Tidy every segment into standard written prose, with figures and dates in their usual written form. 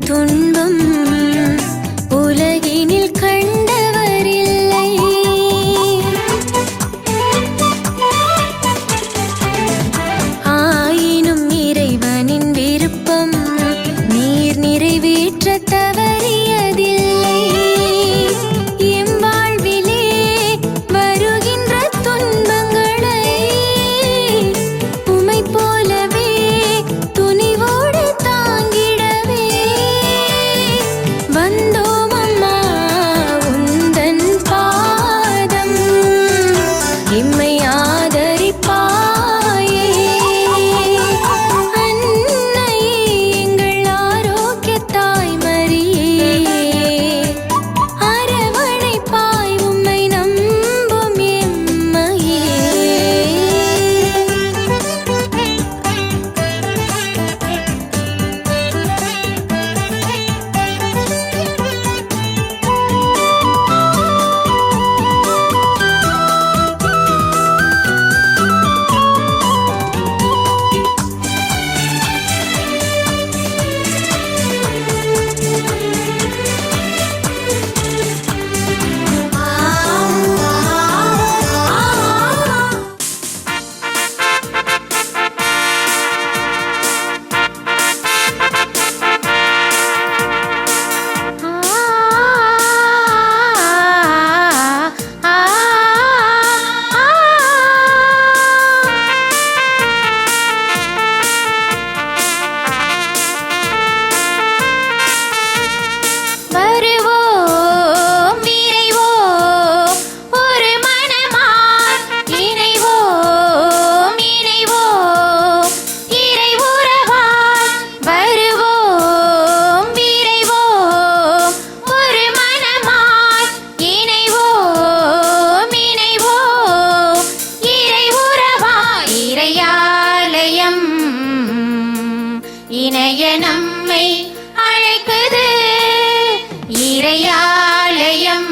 துன்பம் உலகினில் கண்டவரில்லை. ஆயினும் இறைவனின் விருப்பம் நீர் நிறைவேற்ற தவறியதில்லை. எம் வாழ்விலே வருகின்ற துன்பங்களை உமை போலவே துணிவோடு தாங்கிடவே வந்தோம் அம்மா உந்தன் பாதம். இம்மை ஆதரிப்பாயே அன்னையே, எங்கள் ஆரோக்கிய தாய்மரியே. அரவணைப்பாய் உம்மை நம்பும் எம்மையே. வருவோம் விரைவோம் ஒரு மனமாய் இணைவோம் இணைவோம் இறை உறவாய். வருவோம் விரைவோம் ஒரு மனமாய் இணைவோம் இணைவோம் இறை உறவாய். இறையாலயம் இணைய நம்மை அழைக்குது. இறையாலயம்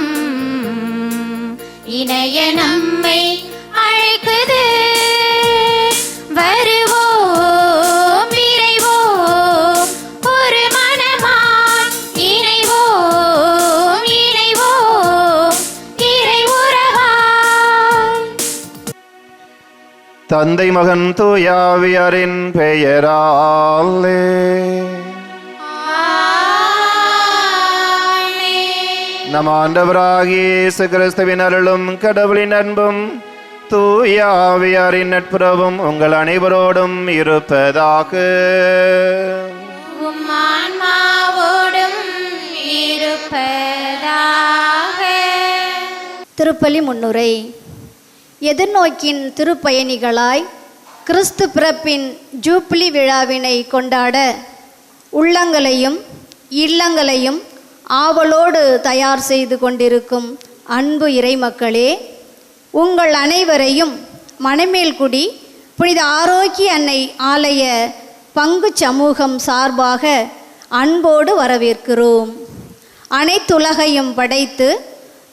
இணைய நம்மை அழைக்குது. வருவோம் விரைவோம் ஒரு மனமாய் இணைவோம் இணைவோம் இறை உறவாய். தந்தை மகன் தூயாவியரின் பெயராலே நம் ஆண்டவராகிய இயேசு கிறிஸ்துவின் அருளும் கடவுளின் அன்பும் தூயாவியாரின் நட்புறவும் உங்கள் அனைவரோடும் இருப்பதாக. உம் ஆன்மாவோடும் இருப்பதாக. திருப்பலி முன்னுரை. எதிர்நோக்கின் திருப்பயணிகளாய் கிறிஸ்து பிறப்பின் ஜூப்ளி விழாவினை கொண்டாட உள்ளங்களையும் இல்லங்களையும் ஆவலோடு தயார் செய்து கொண்டிருக்கும் அன்பு இறைமக்களே, உங்கள் அனைவரையும் மணமேல்குடி புனித ஆரோக்கிய அன்னை ஆலய பங்கு சமூகம் சார்பாக அன்போடு வரவேற்கிறோம். அனைத்துலகையும் படைத்து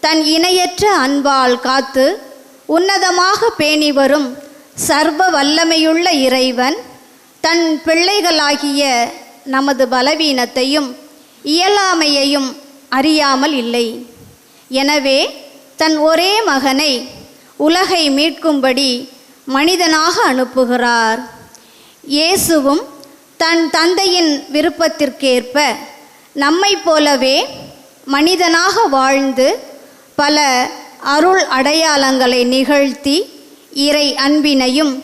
தன் இணையற்ற அன்பால் காத்து உன்னதமாக பேணி வரும் சர்வ வல்லமையுள்ள இறைவன் தன் பிள்ளைகளாகிய நமது பலவீனத்தையும் இயலாமையையும் அறியாமல் இல்லை. எனவே தன் ஒரே மகனை உலகை மீட்கும்படி மனிதனாக அனுப்புகிறார். இயேசுவும் தன் தந்தையின் விருப்பத்திற்கேற்ப நம்மை போலவே மனிதனாக வாழ்ந்து பல அருள் அடையாளங்களை நிகழ்த்தி இறை அன்பினையும்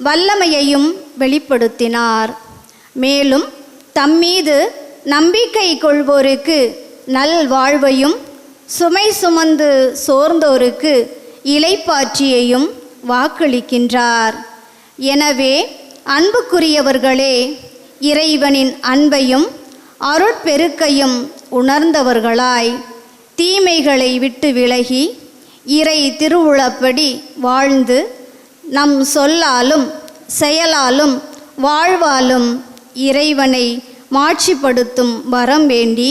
வல்லமையையும் வெளிப்படுத்தினார். மேலும் தம்மீது நம்பிக்கை கொள்வோருக்கு நல் வாழ்வையும் சுமை சுமந்து சோர்ந்தோருக்கு இளைப்பாற்றியையும் வாக்களிக்கின்றார். எனவே அன்புக்குரியவர்களே, இறைவனின் அன்பையும் அருட்பெருக்கையும் உணர்ந்தவர்களாய் தீமைகளை விட்டு விலகி இறை திருவுளப்படி வாழ்ந்து நம் சொல்லாலும் செயலாலும் வாழ்வாலும் இறைவனை மாட்சிப்படுத்தும் வரம் வேண்டி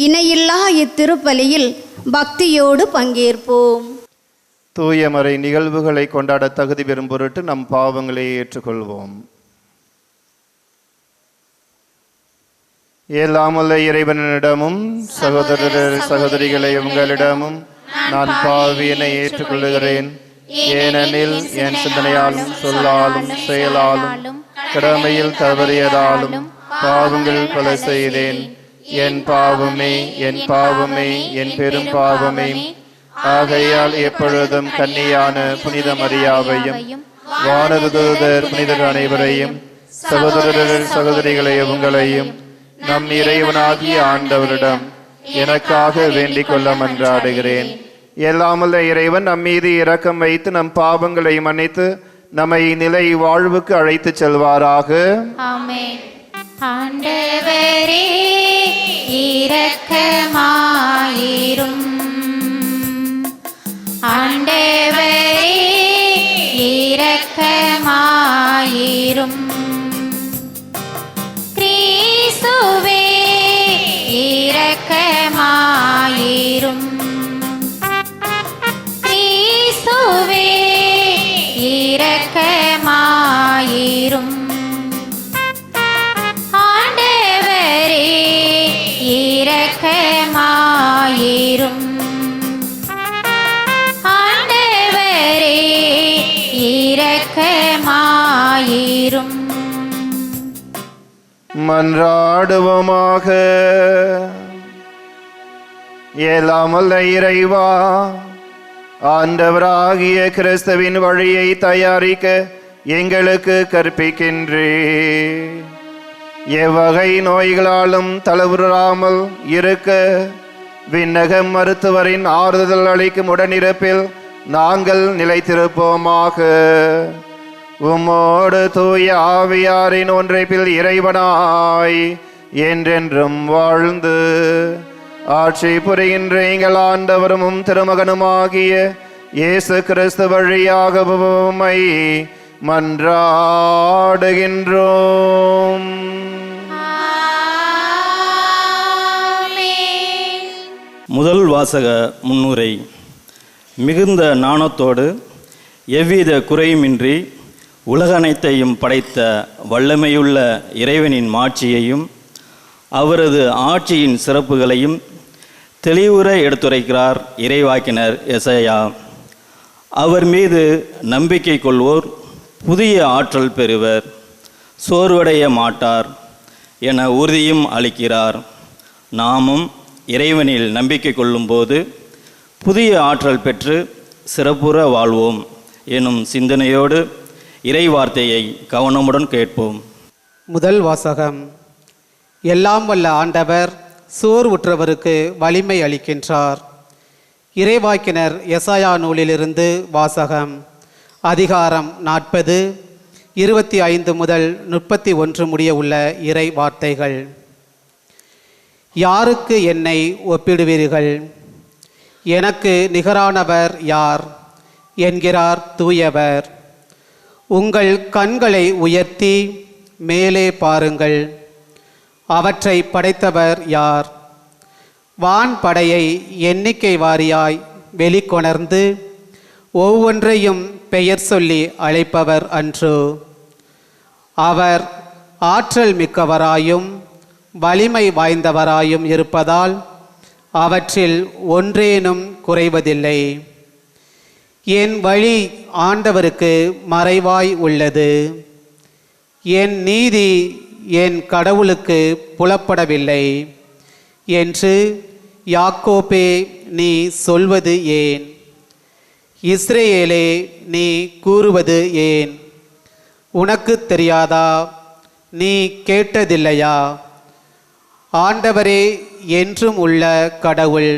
இணையில்லா இத்திருப்பலியில் பக்தியோடு பங்கேற்போம். தூயமறை நிகழ்வுகளை கொண்டாட தகுதி பெறும் பொருட்டு நம் பாவங்களை ஏற்றுக்கொள்வோம். எல்லாமுள்ள இறைவனிடமும் சகோதரர் சகோதரிகளை உங்களிடமும் நான் பாவியனை ஏற்றுக்கொள்கிறேன். ஏனெனில் என் சிந்தனையாலும் சொல்லாலும் செயலாலும் கடமையில் தவறியதாலும் பாவங்கள் பல செய்தேன். என் பாவமே என் பாவமே என் பெரும் பாவமே. ஆகையால் எப்பொழுதும் கன்னியான புனித மரியாவையும் வானதூதர் புனிதர் அனைவரையும் சகோதரர் சகோதரிகளை உங்களையும் நம் இறைவனாகிய ஆண்டவரிடம் எனக்காக வேண்டிக் கொள்ள மன்றாடுகிறேன். எல்லாமுள்ள இறைவன் நம் மீது இரக்கம் வைத்து நம் பாவங்களை மன்னித்து நம்மை நிலை வாழ்வுக்கு அழைத்து செல்வாராக. ஆமென். ஆண்டவரே இரக்கமாயிரும். ஆண்டவரே இரக்கமாயிரும். கிறிஸ்துவே இரக்கமாயிரும். கிறிஸ்துவே இரக்கமாயிரும். ஆண்டவரே இரக்கமாயிரும். ஆண்டவரே இரக்கமாயிரும். மன்றாடுவோமாக. எல்லாமல்ல இறைவா, ஆண்டவராகிய கிறிஸ்துவின் வழியை தயாரிக்க எங்களுக்கு கற்பிக்கின்றே. எவ்வகை நோய்களாலும் தளவுறாமல் இருக்க விண்ணக மருத்துவரின் ஆறுதல் அளிக்கும் உடனிருப்பில் நாங்கள் நிலைத்திருப்போமாக. உம்மோடு தூய ஆவியாரின் ஒன்றைப்பில் இறைவனாய் என்றென்றும் வாழ்ந்து ஆட்சி புரிகின்ற எங்கள் ஆண்டவரும் திருமகனுமாகிய இயேசு கிறிஸ்து வழியாக உம்மை மன்றாடுகின்றோம். முதல் வாசக முன்னுரை. மிகுந்த நாணத்தோடு எவ்வித குறையுமின்றி உலக அனைத்தையும் படைத்த வல்லமையுள்ள இறைவனின் மாட்சியையும் அவரது ஆட்சியின் சிறப்புகளையும் தெளிவுற எடுத்துரைக்கிறார் இறைவாக்கினர் எசாயா. அவர் மீது நம்பிக்கை கொள்வோர் புதிய ஆற்றல் பெறுவர், சோர்வடைய மாட்டார் என உறுதியும் அளிக்கிறார். நாமும் இறைவனில் நம்பிக்கை கொள்ளும்போது புதிய ஆற்றல் பெற்று சிறப்புற வாழ்வோம் எனும் சிந்தனையோடு இறை வார்த்தையை கவனமுடன் கேட்போம். முதல் வாசகம். எல்லாம் வல்ல ஆண்டவர் சோர்வுற்றவருக்கு வலிமை அளிக்கின்றார். இறைவாக்கினர் எசாயா நூலிலிருந்து வாசகம். அதிகாரம் 40, 25 முதல் 31 முடிய உள்ள இறை வார்த்தைகள். யாருக்கு என்னை ஒப்பிடுவீர்கள்? எனக்கு நிகரானவர் யார் என்கிறார் தூயவர். உங்கள் கண்களை உயர்த்தி மேலே பாருங்கள். அவற்றை படைத்தவர் யார்? வான்படையை எண்ணிக்கை வாரியாய் வெளிக்கொணர்ந்து ஒவ்வொன்றையும் பெயர் சொல்லி அழைப்பவர் அன்றோ? அவர் ஆற்றல் மிக்கவராயும் வலிமை வாய்ந்தவராயும் இருப்பதால் அவற்றில் ஒன்றேனும் குறைவதில்லை. என் வழி ஆண்டவருக்கு மறைவாய் உள்ளது. என் நீதி என் கடவுளுக்கு புலப்படவில்லை என்று யாக்கோபே நீ சொல்வது ஏன்? இஸ்ரேலே நீ கூறுவது ஏன்? உனக்கு தெரியாதா? நீ கேட்டதில்லையா? ஆண்டவரே என்றும் உள்ள கடவுள்.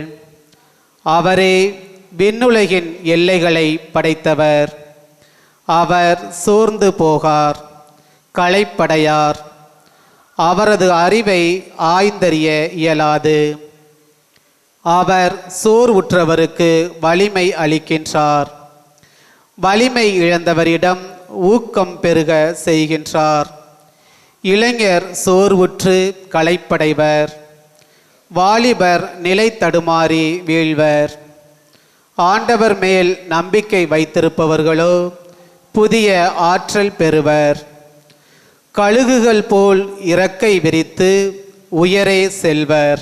அவரே விண்ணுலகின் எல்லைகளை படைத்தவர். அவர் சோர்ந்து போகார், களைப்படையார். அவரது அறிவை ஆய்ந்தறிய இயலாது. அவர் சோர்வுற்றவருக்கு வலிமை அளிக்கின்றார். வலிமை இழந்தவரிடம் ஊக்கம் பெருக செய்கின்றார். இளைஞர் சோர்வுற்று களைப்படைவர். வாலிபர் நிலை தடுமாறி வீழ்வர். ஆண்டவர் மேல் நம்பிக்கை வைத்திருப்பவர்களோ புதிய ஆற்றல் பெறுவர். கழுகுகள் போல் இறக்கை விரித்து உயரே செல்வர்.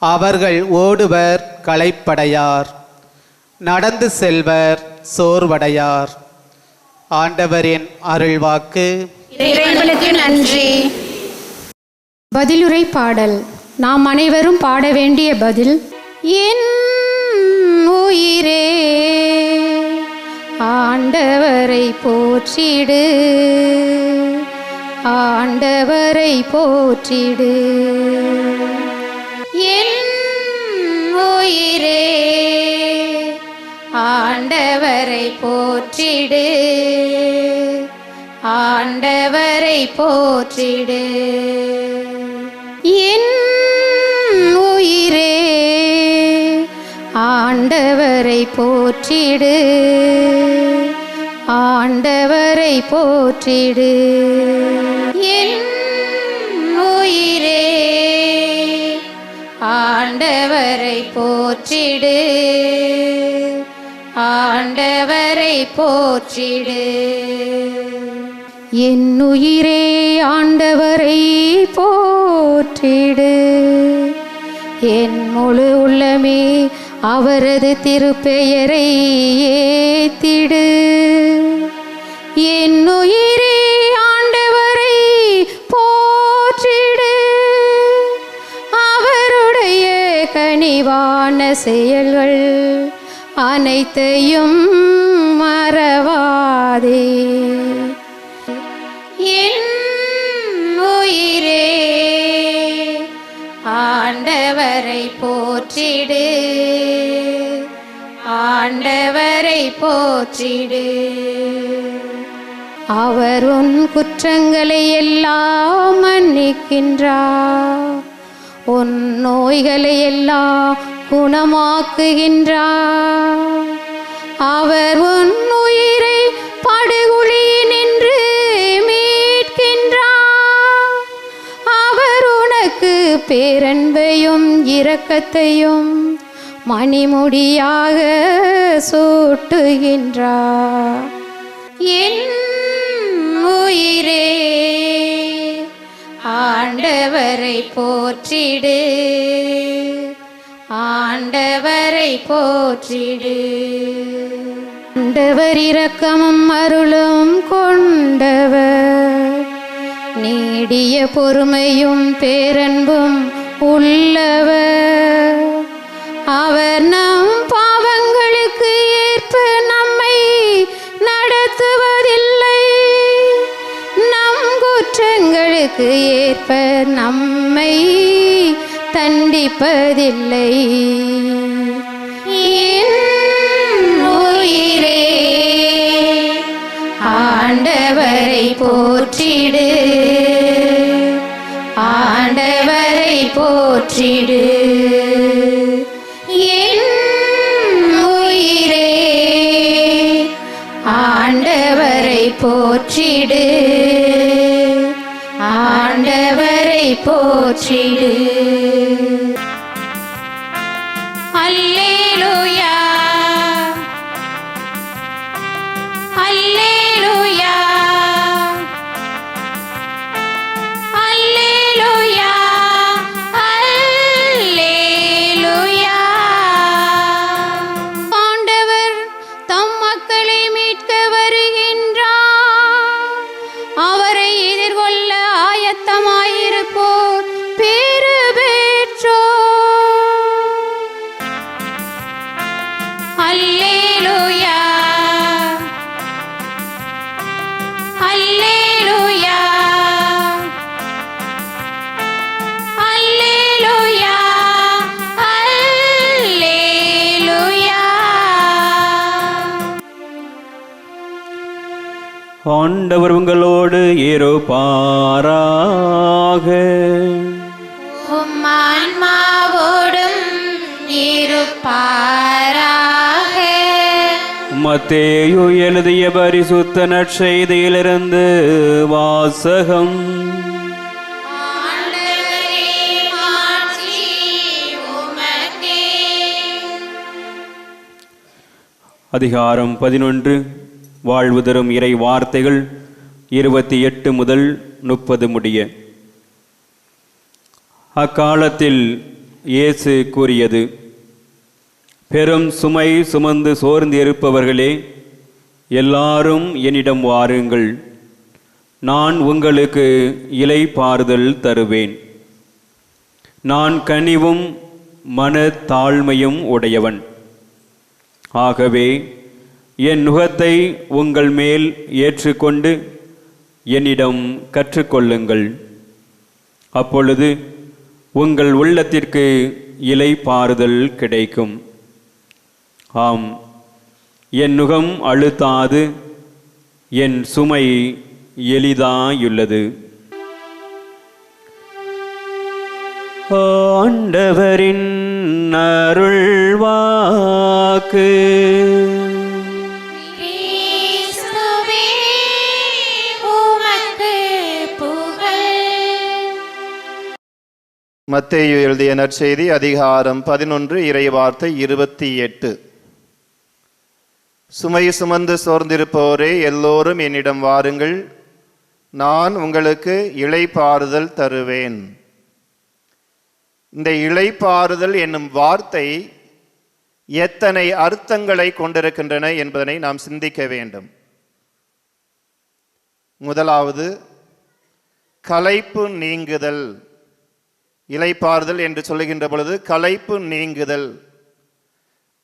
அவர்கள் ஓடுவர் களைப்படையார், நடந்து செல்வர் சோர்வடையார். ஆண்டவரின் அருள்வாக்கு. இறைவனுக்கு நன்றி. பதிலுரை பாடல். நாம் அனைவரும் பாட வேண்டிய பதில். என் உயிரே ஆண்டவரை போற்றிடு, ஆண்டவரை போற்றிடு. என் உயிரே ஆண்டவரை போற்றிடு, ஆண்டவரை போற்றிடு. என் உயிரே ஆண்டவரை போற்றிடு, ஆண்டவரை போற்றிடு. என் உயிரே ஆண்டவரை போற்றிடு, ஆண்டவரை போற்றிடு. என் உயிரே ஆண்டவரை போற்றிடு, என் முழு உள்ளமே அவரது திருப்பெயரை ஏத்திடு. என் உயிரே ஆண்டவரை போற்றிடு, அவருடைய கனிவான செயல்கள் அனைத்தையும் மறவாதே. என் உயிரே ஆண்டவரை போற்றிடு, ஆண்டவரை போற்றிடு. அவர் உன் குற்றங்களை எல்லாம் மன்னிக்கின்றார், உன் நோய்களை எல்லாம் குணமாக்குகின்றார். அவர் உன் உயிரை படுகுழியினின்று மீட்கின்றார். அவர் உனக்கு பேரன்பையும் இரக்கத்தையும் மணிமுடியாக சூட்டுகின்றார். என் உயிரே ஆண்டவரை போற்றிடு, ஆண்டவரை போற்றிடு. ஆண்டவர் இரக்கமும் அருளும் கொண்டவர், நீடிய பொறுமையும் பேரன்பும் உள்ளவர். அவர் நம் பாவங்களுக்கு ஏற்ப நம்மை நடத்துவதில்லை, நம் குற்றங்களுக்கு ஏற்ப நம்மை தண்டிப்பதில்லை. என் உயிரே ஆண்டவரை போற்றிடு, ஆண்டவரை போற்றிடு. என் உயிரே ஆண்டவரை போற்றிடு, ஆண்டவரை போற்றிடு. அல்லேலூயா, அல்லேலூயா, அல்லேலூயா, அல்லேலூயா. ஆண்டவர் தம் மக்களை மீட்க வருகின்றார், அவரை எதிர்கொள்ள ஆயத்தமாயிருப்போர் பேறு பெற்றோர். அல்லேலூயா, அல்லேலூயா, அல்லேலூயா, அல்லேலூயா. ஆண்டவர் உங்களோடு இருப்பாராக. உம் ஆன்மாவோடும் இருப்பாராக. மத்தேயு எழுதிய பரிசுத்த நற்செய்தியிலிருந்து வாசகம். ஆண்டவரே, மாட்சி உமக்கே. அதிகாரம் 11. வாழ்வு தரும் இறை வார்த்தைகள் 28 முதல் 30 முடிய. அக்காலத்தில் இயேசு கூறியது, பெரும் சுமை சுமந்து சோர்ந்திருப்பவர்களே, எல்லாரும் என்னிடம் வாருங்கள், நான் உங்களுக்கு இளைப்பாறுதல் தருவேன். நான் கனிவும் மனத்தாழ்மையும் உடையவன். ஆகவே என் நுகத்தை உங்கள் மேல் ஏற்றுக்கொண்டு என்னிடம் கற்றுக்கொள்ளுங்கள். அப்பொழுது உங்கள் உள்ளத்திற்கு இளைப்பாறுதல் கிடைக்கும். ஆம், என் நுகம் அழுத்தாது, என் சுமை எளிதாயுள்ளது. ஆண்டவரின் அருள்வாக்கு. கிறிஸ்துவே, உமக்கு புகழ். மத்தேயு எழுதிய நற்செய்தி அதிகாரம் 11 இறைவார்த்தை 28. சுமை சுமந்து சோர்ந்திருப்போரே, எல்லோரும் என்னிடம் வாருங்கள், நான் உங்களுக்கு இளைப்பாறுதல் தருவேன். இந்த இளைப்பாறுதல் என்னும் வார்த்தை எத்தனை அர்த்தங்களை கொண்டிருக்கின்றன என்பதனை நாம் சிந்திக்க வேண்டும். முதலாவது, களைப்பு நீங்குதல். இளைப்பாறுதல் என்று சொல்லுகின்ற பொழுது களைப்பு நீங்குதல்,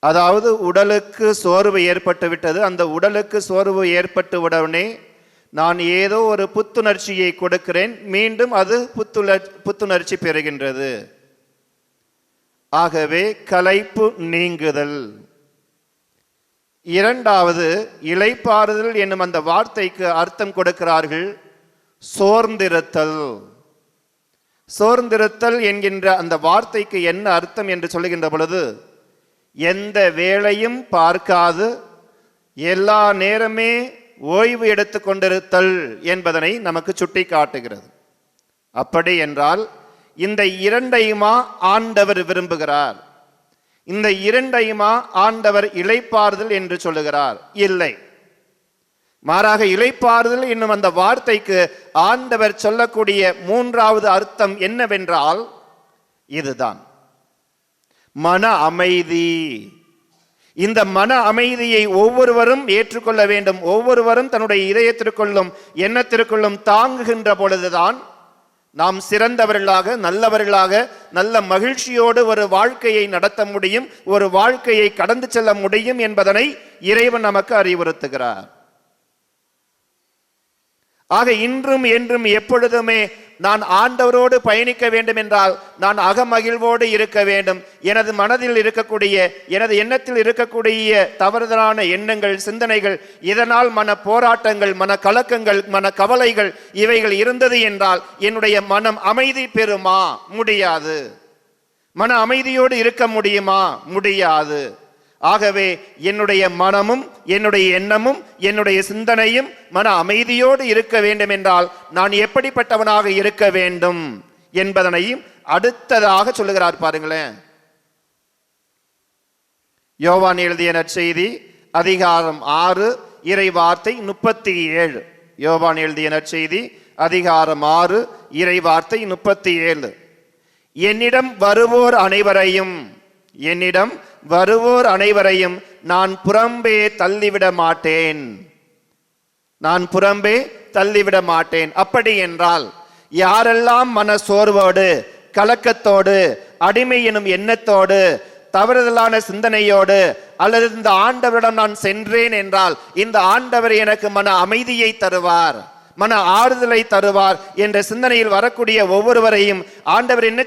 அதாவது உடலுக்கு சோர்வு ஏற்பட்டு விட்டது. அந்த உடலுக்கு சோர்வு ஏற்பட்டு உடனே நான் ஏதோ ஒரு புத்துணர்ச்சியை கொடுக்கிறேன், மீண்டும் அது புத்துணர்ச்சி பெறுகின்றது. ஆகவே களைப்பு நீங்குதல். இரண்டாவது, இளைப்பாறுதல் என்னும் அந்த வார்த்தைக்கு அர்த்தம் கொடுக்கிறார்கள் சோர்ந்திருத்தல். சோர்ந்திருத்தல் என்கின்ற அந்த வார்த்தைக்கு என்ன அர்த்தம் என்று சொல்லுகின்ற பொழுது, எந்த வேளையும் பார்க்காது எல்லா நேரமே ஓய்வு எடுத்து கொண்டிருத்தல் என்பதனை நமக்கு சுட்டி காட்டுகிறது. அப்படி என்றால் இந்த இரண்டையுமா ஆண்டவர் விரும்புகிறார்? இந்த இரண்டையுமா ஆண்டவர் இளைப்பாறுதல் என்று சொல்லுகிறார்? இல்லை. மாறாக இளைப்பாறுதல் என்னும் அந்த வார்த்தைக்கு ஆண்டவர் சொல்லக்கூடிய மூன்றாவது அர்த்தம் என்னவென்றால் இதுதான், மன அமைதி. இந்த மன அமைதியை ஒவ்வொருவரும் ஏற்றுக்கொள்ள வேண்டும். ஒவ்வொருவரும் தன்னுடைய இதயத்திற்குள்ளும் எண்ணத்திற்குள்ளும் தாங்குகின்ற பொழுதுதான் நாம் சிறந்தவர்களாக, நல்லவர்களாக, நல்ல மகிழ்ச்சியோடு ஒரு வாழ்க்கையை நடத்த முடியும், ஒரு வாழ்க்கையை கடந்து செல்ல முடியும் என்பதனை இறைவன் நமக்கு அறிவுறுத்துகிறார். ஆக இன்றும் என்றும் எப்பொழுதுமே நான் ஆண்டவரோடு பயணிக்க வேண்டும் என்றால் நான் அகமகிழ்வோடு இருக்க வேண்டும். எனது மனதில் இருக்கக்கூடிய, எனது எண்ணத்தில் இருக்கக்கூடிய தவறுதலான எண்ணங்கள், சிந்தனைகள், இதனால் மன போராட்டங்கள், மன கலக்கங்கள், மன கவலைகள் இவைகள் இருந்தது என்றால் என்னுடைய மனம் அமைதி பெறுமா? முடியாது. மன அமைதியோடு இருக்க முடியுமா? முடியாது. ஆகவே என்னுடைய மனமும், என்னுடைய எண்ணமும், என்னுடைய சிந்தனையும் மன அமைதியோடு இருக்க வேண்டும் என்றால் நான் எப்படிப்பட்டவனாக இருக்க வேண்டும் என்பதனையும் அடுத்ததாக சொல்லுகிறார். பாருங்களேன், யோவான் எழுதிய நற்செய்தி அதிகாரம் 6 இறை வார்த்தை 37. யோவான் எழுதிய நற்செய்தி அதிகாரம் 6 இறை வார்த்தை 37. என்னிடம் வருவோர் அனைவரையும் நான் புறம்பே தள்ளிவிட மாட்டேன். அப்படி என்றால் யாரெல்லாம் மன சோர்வோடு, கலக்கத்தோடு, அடிமை எனும் எண்ணத்தோடு, தவறுதலான சிந்தனையோடு அல்லது இந்த ஆண்டவரிடம் நான் சென்றேன் என்றால் இந்த ஆண்டவர் எனக்கு மன அமைதியை தருவார், மன ஆறுதலை தருவார் என்ற சிந்தனையில் வரக்கூடிய ஒவ்வொருவரையும் ஆண்டவர் என்ன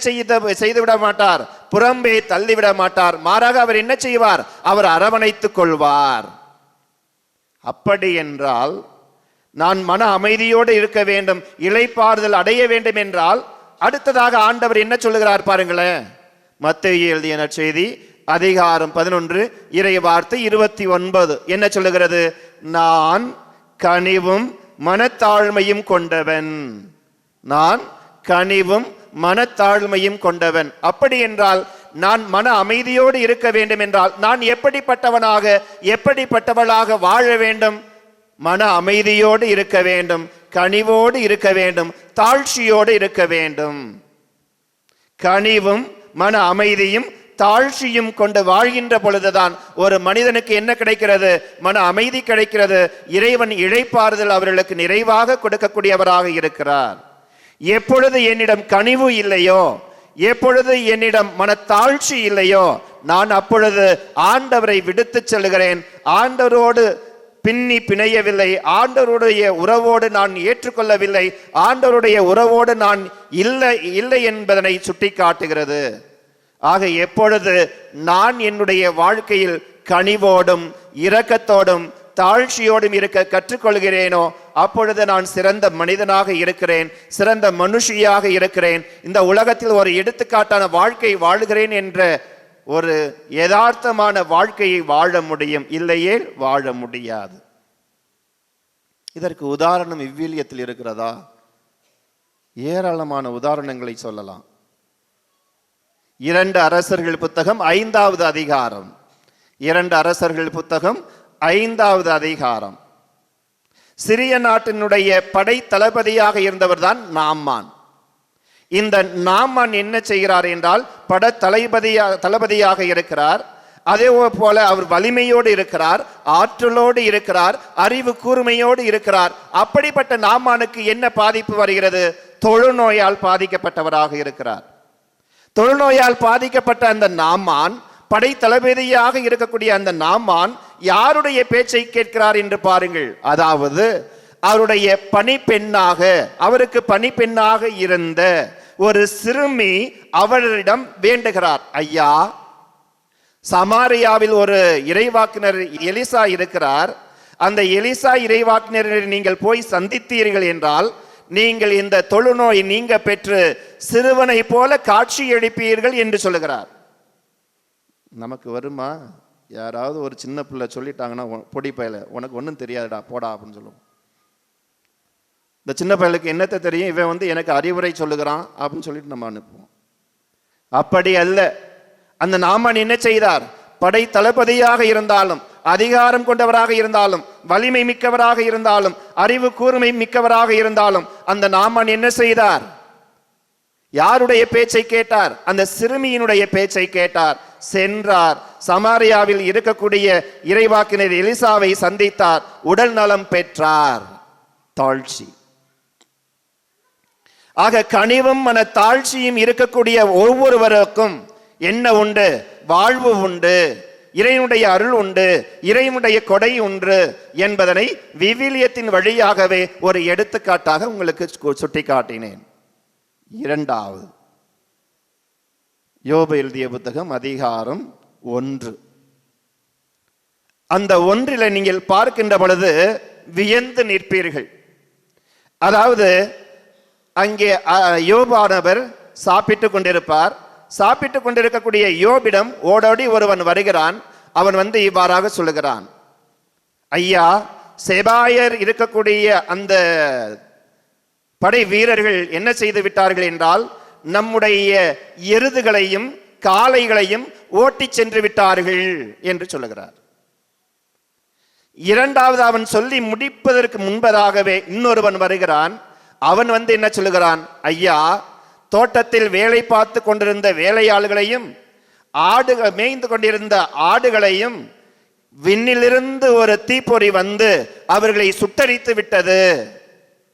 செய்துவிட மாட்டார், புறம்பே தள்ளிவிட மாட்டார். மாறாக அவர் என்ன செய்வார்? அவர் அரவணைத்துக் கொள்வார். அப்படி என்றால் நான் மன அமைதியோடு இருக்க வேண்டும், இளைப்பாறுதல் அடைய வேண்டும் என்றால் அடுத்ததாக ஆண்டவர் என்ன சொல்லுகிறார் பாருங்களேன். மத்தேயு எழுதிய நற்செய்தி அதிகாரம் 11 இறை வார்த்தை 29 என்ன சொல்லுகிறது? நான் கனிவும் மனத்தாழ்மையும் கொண்டவன். நான் கனிவும் மனத்தாழ்மையும் கொண்டவன். அப்படி என்றால் நான் மன அமைதியோடு இருக்க வேண்டும் என்றால் நான் எப்படிப்பட்டவனாக, எப்படிப்பட்டவளாக வாழ வேண்டும்? மன அமைதியோடு இருக்க வேண்டும், கனிவோடு இருக்க வேண்டும், தாழ்ச்சியோடு இருக்க வேண்டும். கனிவும் மன அமைதியும் தாழ்ச்சியும் கொண்டு வாழ்கின்ற பொழுதுதான் ஒரு மனிதனுக்கு என்ன கிடைக்கிறது? மன அமைதி கிடைக்கிறது. இறைவன் இளைப்பாறுதல் அவர்களுக்கு நிறைவாக கொடுக்கக்கூடியவராக இருக்கிறார். எப்பொழுது என்னிடம் கனிவு இல்லையோ, எப்பொழுது என்னிடம் மனத்தாழ்ச்சி இல்லையோ, நான் அப்பொழுது ஆண்டவரை விடுத்து செல்கிறேன். ஆண்டவரோடு பின்னி பிணையவில்லை, ஆண்டவருடைய உறவோடு நான் ஏற்றுக்கொள்ளவில்லை, ஆண்டவருடைய உறவோடு நான் இல்லை என்பதனை சுட்டி காட்டுகிறது. ஆக எப்பொழுது நான் என்னுடைய வாழ்க்கையில் கனிவோடும் இரக்கத்தோடும் தாழ்ச்சியோடும் இருக்க கற்றுக்கொள்கிறேனோ அப்பொழுது நான் சிறந்த மனிதனாக இருக்கிறேன், சிறந்த மனுஷியாக இருக்கிறேன், இந்த உலகத்தில் ஒரு எடுத்துக்காட்டான வாழ்க்கை வாழ்கிறேன் என்ற ஒரு யதார்த்தமான வாழ்க்கையை வாழ முடியும். இல்லையே வாழ முடியாது. இதற்கு உதாரணம் இவ்விலியத்தில் இருக்கிறதா? ஏராளமான உதாரணங்களை சொல்லலாம். 2 அரசர்கள் புத்தகம் 5வது அதிகாரம். 2 அரசர்கள் புத்தகம் 5வது அதிகாரம். சிரிய நாட்டினுடைய படை தளபதியாக இருந்தவர் தான் நாமான். இந்த நாமான் என்ன செய்கிறார் என்றால் பட தளபதியாக இருக்கிறார். அதே போல அவர் வலிமையோடு இருக்கிறார், ஆற்றலோடு இருக்கிறார், அறிவு கூர்மையோடு இருக்கிறார். அப்படிப்பட்ட நாமானுக்கு என்ன பாதிப்பு வருகிறது? தொழுநோயால் பாதிக்கப்பட்டவராக இருக்கிறார். தொழுநோயால் பாதிக்கப்பட்ட அந்த நாமான், படை தளபதியாக இருக்கக்கூடிய அந்த நாமான் யாருடைய பேச்சை கேட்கிறார் என்று பாருங்கள். அதாவது அவருடைய பணிப்பெண்ணாக, அவருக்கு பணிப்பெண்ணாக இருந்த ஒரு சிறுமி அவரிடம் வேண்டுகிறார், ஐயா, சமாரியாவில் ஒரு இறைவாக்கினர் எலிசா இருக்கிறார். அந்த எலிசா இறைவாக்கினரை நீங்கள் போய் சந்தித்தீர்கள் என்றால் நீங்கள் இந்த தொழுநோய் நீங்க பெற்று சிறுவனை போல காட்சி அளிப்பீர்கள் என்று சொல்லுகிறார். நமக்கு வருமா? யாராவது ஒரு சின்ன பிள்ளை சொல்லிட்டாங்கன்னா, பொடி பயல உனக்கு ஒன்றும் தெரியாதுடா போடா அப்படின்னு சொல்லுவோம். இந்த சின்ன பயலுக்கு என்னத்தை தெரியும், இவன் எனக்கு அறிவுரை சொல்லுகிறான் அப்படின்னு சொல்லிட்டு நம்ம அனுப்புவோம். அப்படி அல்ல. அந்த நாமான் என்ன செய்தார்? படை தளபதியாக இருந்தாலும், அதிகாரம் கொண்டவராக இருந்தாலும், வலிமை மிக்கவராக இருந்தாலும், அறிவு கூர்மை மிக்கவராக இருந்தாலும் அந்த நாமான் என்ன செய்தார்? யாருடைய பேச்சை கேட்டார்? அந்த சிறுமியினுடைய பேச்சை கேட்டார். சென்றார், சமாரியாவில் இருக்கக்கூடிய இறைவாக்கினர் எலிசாவை சந்தித்தார், உடல் நலம் பெற்றார். தாழ்ச்சி. ஆக கனிவும் மன தாழ்ச்சியும் இருக்கக்கூடிய ஒவ்வொருவருக்கும் என்ன உண்டு? வாழ்வு உண்டு, இறைவனுடைய அருள் உண்டு, இறைவனுடைய கொடை உண்டு என்பதனை விவிலியத்தின் வழியாகவே ஒரு எடுத்துக்காட்டாக உங்களுக்கு சுட்டி காட்டினேன். 2வது யோபு எழுதிய புத்தகம் அதிகாரம் 1. அந்த 1 நீங்கள் பார்க்கின்ற பொழுது வியந்து நிற்பீர்கள். அதாவது அங்கே யோபானவர் சாப்பிட்டு கொண்டிருப்பார். சாப்பிட்டு கொண்டிருக்கக்கூடிய யோபிடம் ஓடோடி ஒருவன் வருகிறான். அவன் இவ்வாறாக சொல்லுகிறான், ஐயா, செபாயர் இருக்கக்கூடிய அந்த படை வீரர்கள் என்ன செய்து விட்டார்கள் என்றால் நம்முடைய எருதுகளையும் காளைகளையும் ஓட்டி சென்று விட்டார்கள் என்று சொல்லுகிறார். 2வது அவன் சொல்லி முடிப்பதற்கு முன்பதாகவே இன்னொருவன் வருகிறான். அவன் என்ன சொல்லுகிறான், ஐயா, தோட்டத்தில் வேலை பார்த்து கொண்டிருந்த வேலையாள்களையும் மேய்ந்து கொண்டிருந்த ஆடுகளையும் விண்ணிலிருந்து ஒரு தீப்பொறி அவர்களை சுட்டரித்து விட்டது.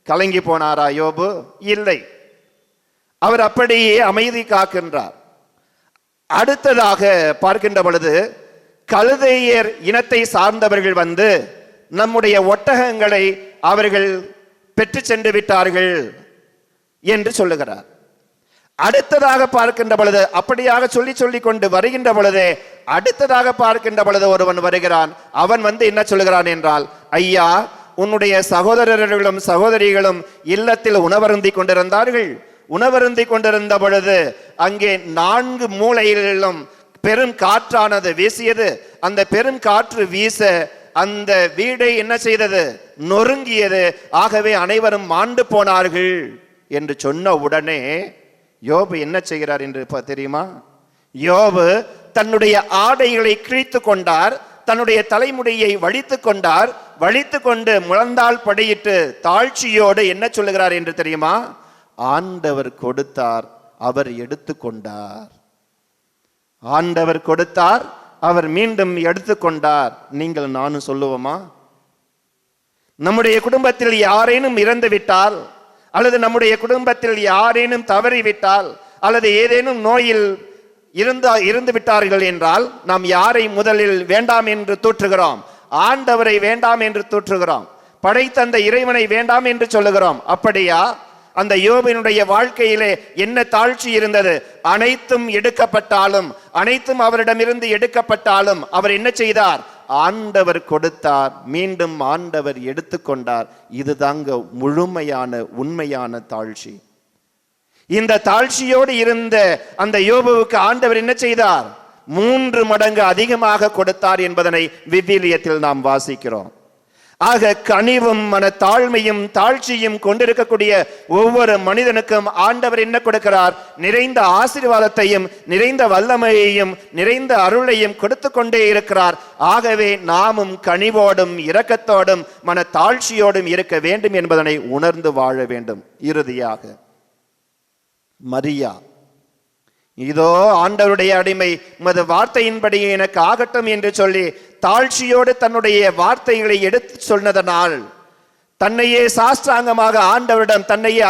கலங்கி போனாரா யோபு? இல்லை. அவர் அப்படியே அமைதி காக்கின்றார். அடுத்ததாக பார்க்கின்ற பொழுது கழுதையர் இனத்தை சார்ந்தவர்கள் நம்முடைய ஒட்டகங்களை அவர்கள் பெற்று சென்று விட்டார்கள் என்று சொல்லுகிறார். அடுத்ததாக பார்க்கின்ற பொழுது அப்படியாக சொல்லி கொண்டு வருகின்ற பொழுது அடுத்ததாக பார்க்கின்ற பொழுது ஒருவன் வருகிறான். அவன் என்ன சொல்லுகிறான் என்றால், ஐயா, உன்னுடைய சகோதரர்களும் சகோதரிகளும் இல்லத்தில் உணவருந்தி கொண்டிருந்தார்கள். உணவருந்தி கொண்டிருந்த பொழுது அங்கே 4 மூலைகளிலும் பெரும் காற்றானது வீசியது. அந்த பெரும் காற்று வீச அந்த வீடை என்ன செய்தது? நொறுங்கியது. ஆகவே அனைவரும் மாண்டு போனார்கள் என்று சொன்ன உடனே யோபு என்ன செய்கிறார் என்று தெரியுமா? யோபு தன்னுடைய ஆடைகளை கிழித்து கொண்டார், தன்னுடைய தலைமுடியை வலித்து கொண்டார். வலித்து கொண்டு முழந்தாள் படியிட்டு தாழ்ச்சியோடு என்ன சொல்லுகிறார் என்று தெரியுமா? ஆண்டவர் கொடுத்தார், அவர் எடுத்துக்கொண்டார். ஆண்டவர் கொடுத்தார், அவர் மீண்டும் எடுத்துக்கொண்டார். நீங்கள் நானும் சொல்லுவோமா? நம்முடைய குடும்பத்தில் யாரேனும் இறந்து விட்டால், அல்லது நம்முடைய குடும்பத்தில் யாரேனும் தவறிவிட்டால், அல்லது ஏதேனும் நோயில் இருந்து விட்டார்கள் என்றால் நாம் யாரை முதலில் வேண்டாம் என்று தூற்றுகிறோம்? ஆண்டவரை வேண்டாம் என்று தூற்றுகிறோம். படைத்தந்த இறைவனை வேண்டாம் என்று சொல்லுகிறோம். அப்படியா? அந்த யோபினுடைய வாழ்க்கையிலே என்ன தாழ்ச்சி இருந்தது? அனைத்தும் எடுக்கப்பட்டாலும், அனைத்தும் அவரிடமிருந்து எடுக்கப்பட்டாலும் அவர் என்ன செய்தார்? ஆண்டவர் கொடுத்தார், மீண்டும் ஆண்டவர் எடுத்துக்கொண்டார். இதுதாங்க முழுமையான உண்மையான தாழ்ச்சி. இந்த தாழ்ச்சியோடு இருந்த அந்த யோபுவுக்கு ஆண்டவர் என்ன செய்தார்? 3 மடங்கு அதிகமாக கொடுத்தார் என்பதனை விவிலியத்தில் நாம் வாசிக்கிறோம். ஆக கனிவும் மனத்தாழ்மையும் தாழ்ச்சியும் கொண்டிருக்கக்கூடிய ஒவ்வொரு மனிதனுக்கும் ஆண்டவர் என்ன கொடுக்கிறார்? நிறைந்த ஆசீர்வாதத்தையும் நிறைந்த வல்லமையையும் நிறைந்த அருளையும் கொடுத்து கொண்டே இருக்கிறார். ஆகவே நாமும் கனிவோடும் இரக்கத்தோடும் மனத்தாழ்ச்சியோடும் இருக்க வேண்டும் என்பதனை உணர்ந்து வாழ வேண்டும். இறுதியாக மரியா, இதோ ஆண்டவருடைய அடிமை, உமது வார்த்தையின்படி எனக்கு ஆகட்டும் என்று சொல்லி தாழ்ச்சியோடு தன்னுடைய வார்த்தைகளை எடுத்து சொன்னதனால், தன்னையே சாஸ்திராங்கமாக ஆண்டவரிடம் தன்னையே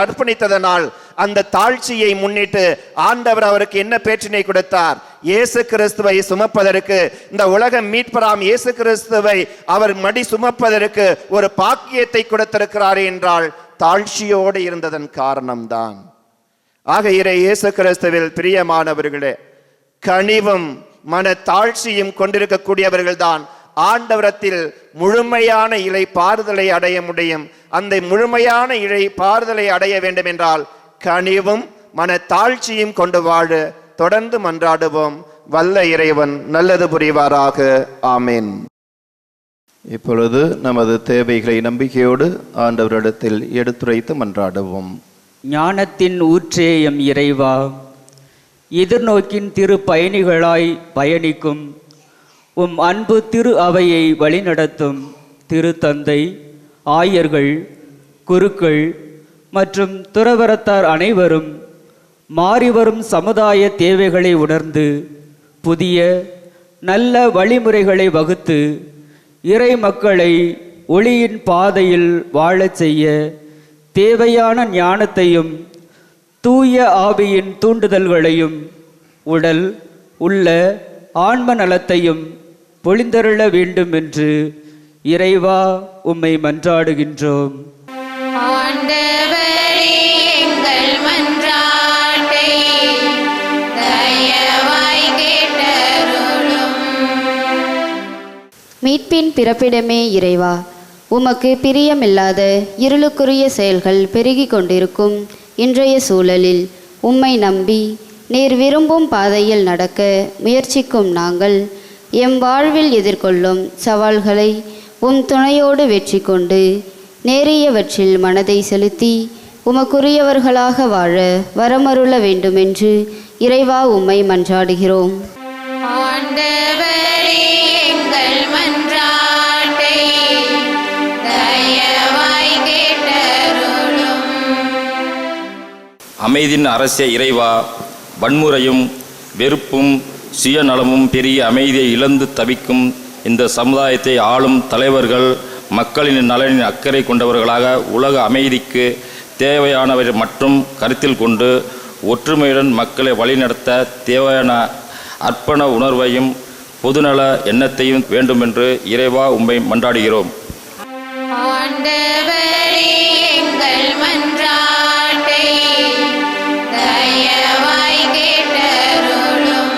அர்ப்பணித்ததனால், அந்த தாழ்ச்சியை முன்னிட்டு ஆண்டவர் அவருக்கு என்ன பேற்றினை கொடுத்தார்? இயேசு கிறிஸ்துவை சுமப்பதற்கு, இந்த உலக மீட்பராம் இயேசு கிறிஸ்துவை அவர் மடி சுமப்பதற்கு ஒரு பாக்கியத்தை கொடுத்திருக்கிறார் என்றால் தாழ்ச்சியோடு இருந்ததன் காரணம்தான். ஆக இயேசு கிறிஸ்துவில் பிரியமானவர்களே, கனிவும் மன தாழ்ச்சியும் கொண்டிருக்கக்கூடியவர்கள் தான் ஆண்டவரத்தில் முழுமையான இலை பாறுதலை அடைய முடியும். அந்த முழுமையான இலை பாறுதலை அடைய வேண்டும் என்றால் கனிவும் மன தாழ்ச்சியும் கொண்டு வாழ தொடர்ந்து மன்றாடுவோம். வல்ல இறைவன் நல்லது புரிவாராக. ஆமேன். இப்பொழுது நமது தேவைகளை நம்பிக்கையோடு ஆண்டவரிடத்தில் எடுத்துரைத்து மன்றாடுவோம். ஞானத்தின் ஊற்றே எம் இறைவா, எதிர்நோக்கின் திரு பயணிகளாய் பயணிக்கும் உம் அன்பு திரு அவையை வழிநடத்தும் திரு தந்தை, ஆயர்கள், குருக்கள் மற்றும் துறவரத்தார் அனைவரும் மாறிவரும் சமுதாய தேவைகளை உணர்ந்து புதிய நல்ல வழிமுறைகளை வகுத்து இறை மக்களை ஒளியின் பாதையில் வாழச் செய்ய தேவையான ஞானத்தையும் தூய ஆவியின் தூண்டுதல்களையும் உடல் உள்ள ஆன்ம நலத்தையும் பொழிந்தருள வேண்டும் என்று இறைவா உம்மை மன்றாடுகின்றோம். ஆண்டவரே, எங்கள் மன்றாட்டை தயவாய் கேட்டருளும். மீட்பின் பிறப்பிடமே இறைவா, உமக்கு பிரியமில்லாத இருளுக்குரிய செயல்கள் பெருகி கொண்டிருக்கும் இன்றைய சூழலில் உம்மை நம்பி நீர் விரும்பும் பாதையில் நடக்க முயற்சிக்கும் நாங்கள் எம் வாழ்வில் எதிர்கொள்ளும் சவால்களை உம் துணையோடு வெற்றி கொண்டு நேரியவற்றில் மனதை செலுத்தி உமக்குரியவர்களாக வாழ வரமருள வேண்டுமென்று இறைவா உம்மை மன்றாடுகிறோம். ஆண்டவரே, எங்கள் மன்றாட்டை தயவாய் கேட்டருளும். அமைதியின் அரசே இறைவா, வன்முறையும் வெறுப்பும் சுயநலமும் பெரிய அமைதியை இழந்து தவிக்கும் இந்த சமுதாயத்தை ஆளும் தலைவர்கள் மக்களின் நலனின் அக்கறை கொண்டவர்களாக உலக அமைதிக்கு தேவையானவை மற்றும் கருத்தில் கொண்டு ஒற்றுமையுடன் மக்களை வழிநடத்த தேவையான அர்ப்பண உணர்வையும் பொதுநல எண்ணத்தையும் வேண்டுமென்று இறைவா உம்மை மன்றாடுகிறோம். ஆண்டவரே, எங்கள் மன்றாட்டை தயவாய் கேட்டருளும்.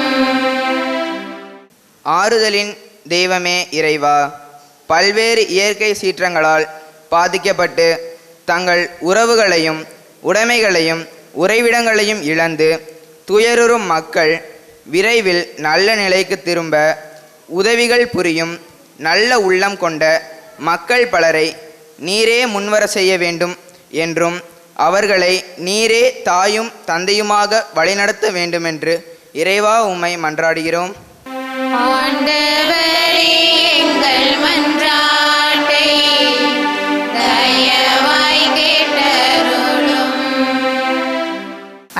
ஆறுதலின் தெய்வமே இறைவா, பல்வேறு இயற்கை சீற்றங்களால் பாதிக்கப்பட்டு தங்கள் உறவுகளையும் உடைமைகளையும் உறைவிடங்களையும் இழந்து துயருறும் மக்கள் விரைவில் நல்ல நிலைக்கு திரும்ப உதவிகள் புரியும் நல்ல உள்ளம் கொண்ட மக்கள் பலரை நீரே முன்வர செய்ய வேண்டும் என்றும் அவர்களை நீரே தாயும் தந்தையுமாக வழிநடத்த வேண்டுமென்று இறைவா உம்மை மன்றாடுகிறோம். ஆண்டவரே, எங்கள் மன்றாட்டை தயவாய் கேட்டருளும்.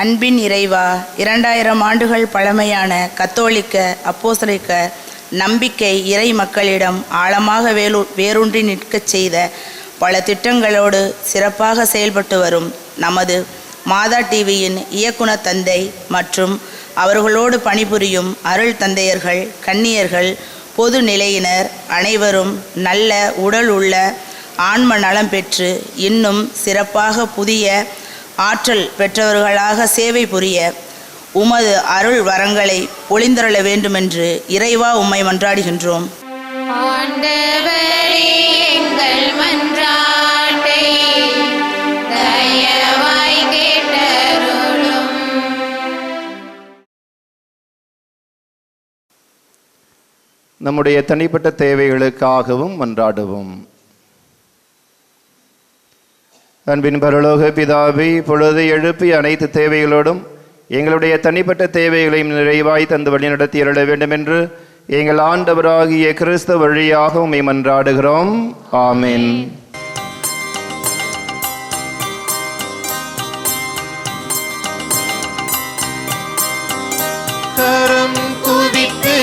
அன்பின் இறைவா, 2000 ஆண்டுகள் பழமையான கத்தோலிக்க அப்போஸ்தலிக்க நம்பிக்கை இறை மக்களிடம் ஆழமாக வேரூன்றி நிற்கச் செய்த பல திட்டங்களோடு சிறப்பாக செயல்பட்டு வரும் நமது மாதா டிவியின் இயக்குனர் தந்தை மற்றும் அவர்களோடு பணிபுரியும் அருள் தந்தையர்கள், கன்னியர்கள், பொது நிலையினர் அனைவரும் நல்ல உடல் உள்ள ஆன்ம நலம் பெற்று இன்னும் சிறப்பாக புதிய ஆற்றல் பெற்றவர்களாக சேவை புரிய உமது அருள் வரங்களை பொழிந்தருள வேண்டுமென்று இறைவா உம்மை மன்றாடுகின்றோம். ஆண்டவரே, எங்கள் மன்றாட்டை தயவாய் கேட்டருளும். நம்முடைய தனிப்பட்ட தேவைகளுக்காகவும் மன்றாடுவோம். அன்பின் பரலோக பிதாவே, பொழுது எழுப்பி அனைத்து தேவைகளோடும் எங்களுடைய தனிப்பட்ட தேவைகளையும் நிறைவாய் தந்து வழிநடத்தி அருள வேண்டும் என்று எங்கள் ஆண்டவராகிய கிறிஸ்து வழியாக உம்மை மன்றாடுகிறோம். ஆமென். கரம் குவித்து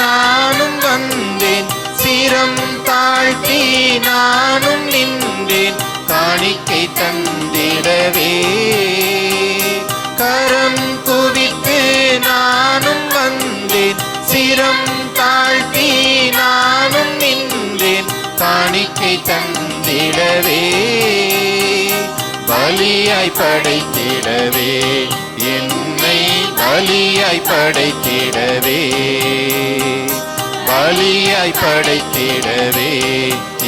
நானும் வந்தேன், சிரம் தாழ்த்தி நானும் நின்றேன், காணிக்கை தந்திடவே. கரம் குவித்து நானும் வந்தேன், சிரம் தாழ்த்தி நானும் நின்றேன், காணிக்கை தந்திடவே. பலியாய் படைத்திடவே, என்னை பலியாய் படைத்திடவே. பலியாய் படைத்திடவே,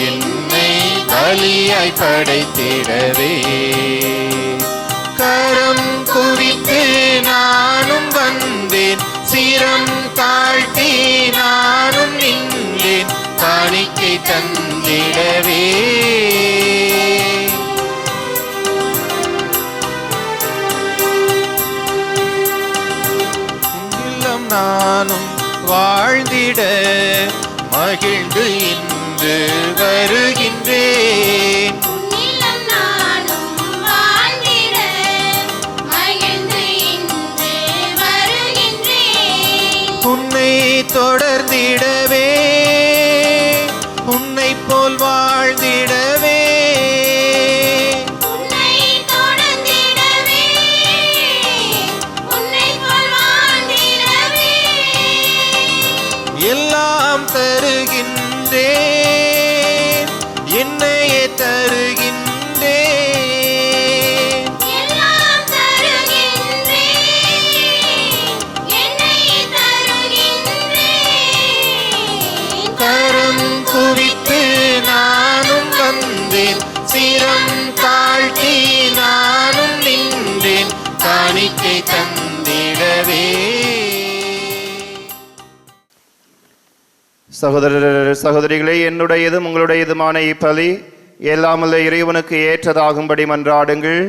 என்னை பலியாய் படைத்திடவே. கரம் குவித்து நானும் வந்தேன், சிரம் தாழ்த்தி நானும் நின்றேன், காணிக்கை தந்திடவே. இல்லம் நானும் வாழ்ந்திட மகிழ்ந்து இன்று வருகின்றேன். உன்னை தொடர்ந்திடவே, உன்னை போல் வாழ்ந்திடவே. எல்லாம் தருகின்றேன், என்னையே தருகின்றேன். கரம் குவித்து நானும் வந்தேன், சிரம் தாழ்த்தி நானும் நின்றேன், காணிக்கை தந்திடவே. சகோதரர் சகோதரிகளே, என்னுடையதும் உங்களுடையதுமான இப்பலி எல்லாமல்ல இறைவனுக்கு ஏற்றதாகும்படி மன்றாடுங்கள்.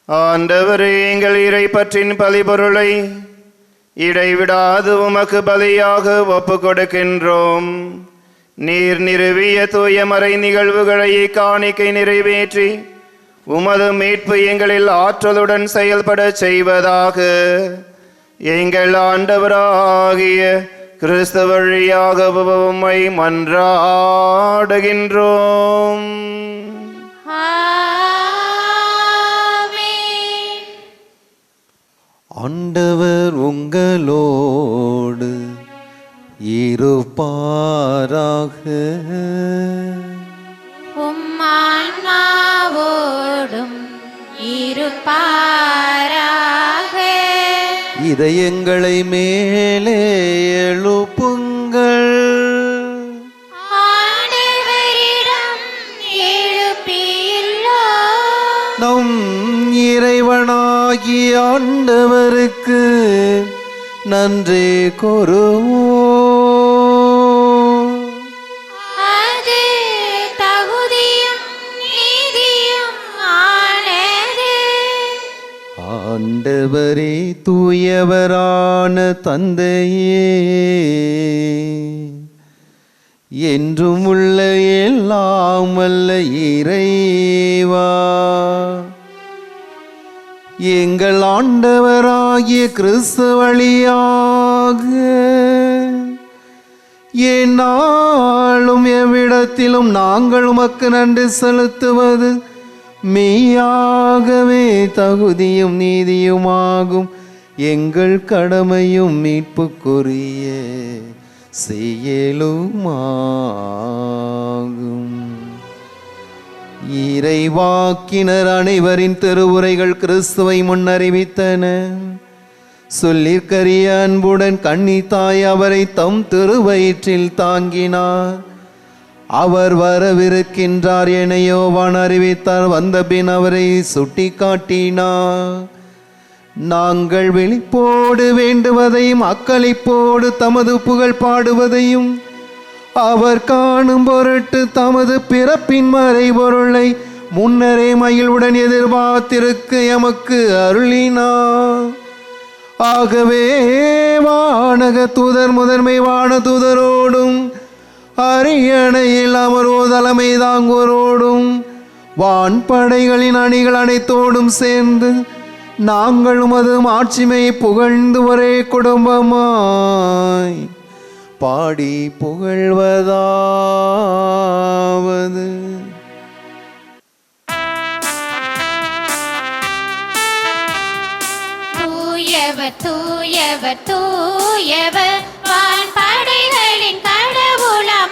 ஆண்டவரே, எங்கள் இறைப்பற்றின் பலிபொருளை இடைவிடாது உமக்கு பலியாக ஒப்பு கொடுக்கின்றோம். நீர் நிறுவிய தூய மறை நிகழ்வுகளை காணிக்கை நிறைவேற்றி உமது மீட்பு எங்களில் ஆற்றலுடன் செயல்பட செய்வதாக எங்கள் ஆண்டவராகிய கிறிஸ்து வழியாக உம்மை மன்றாடுகின்றோம். ஆண்டவர் உங்களோடு இருப்பாராக. உம்மான்மாவோடும் இருப்பாராக. இதயங்களை மேலே எழுப்புங்கள். ஆண்டவரிடம் எழுப்பியுள்ளோம். நம் இறைவனாகிய ஆண்டவருக்கு நன்றி கூறுவோம். அது தகுதியும் நீதியும் ஆனது. ஆண்டவரே, தூயவரான தந்தையே, என்றும் உள்ள எல்லாம் வல்ல இறைவா, எங்கள் ஆண்டவராகிய கிறிஸ்து வழியாக எந்நாளும் எவ்விடத்திலும் நாங்கள் உமக்கு நன்றி செலுத்துவது மெய்யாகவே தகுதியும் நீதியுமாகும், எங்கள் கடமையும் மீட்புக்குரிய செயலுமாகும். இறைவாக்கினர் அனைவரின் திருவுரைகள் கிறிஸ்துவை முன்னறிவித்தன. சொல்லிற்கரிய அன்புடன் கன்னி தாய் அவரை தம் திருவயிற்றில் தாங்கினார். அவர் வரவிருக்கின்றார் என யோவான் அறிவித்தார். வந்தபின் அவரை சுட்டி காட்டினார். நாங்கள் விழிப்போடு வேண்டுவதையும் அக்களிப்போடு தமது புகழ் பாடுவதையும் அவர் காணும் பொருட்டு தமது பிறப்பின் மறைபொருளை முன்னரே மகிழ்வுடன் எதிர்பார்த்திருக்க எமக்கு அருளினார். ஆகவே வானக தூதர் முதன்மை வான தூதரோடும் அரியணையில் அமர்வோ தலைமை தாங்குவோரோடும் வான்படைகளின் அணிகள் அனைத்தோடும் சேர்ந்து நாங்கள் உமது மாட்சிமை புகழ்ந்து ஒரே குடும்பமாய் பாடி புகழ்வதாவது. தூயவர் தூயவர் தூயவர் வான்படைகளின் கடவுளமானவர்.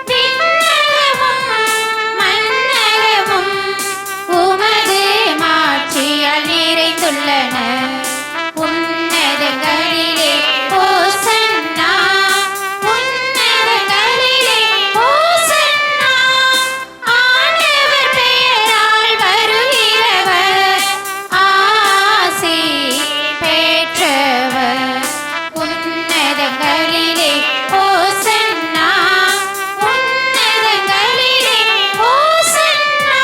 விண்ணகமும் மண்ணகமும் உமது மாட்சியால் நிறைந்துள்ளன. உன்னதங்களிலே ஓசன்னா, உன்னதங்களிலே ஓசன்னா. ஆண்டவர் பெயரால் வருகிறவர் ஆசி பெற்றவர். உன்னதங்களிலே ஓசன்னா, உன்னதங்களிலே ஓசன்னா.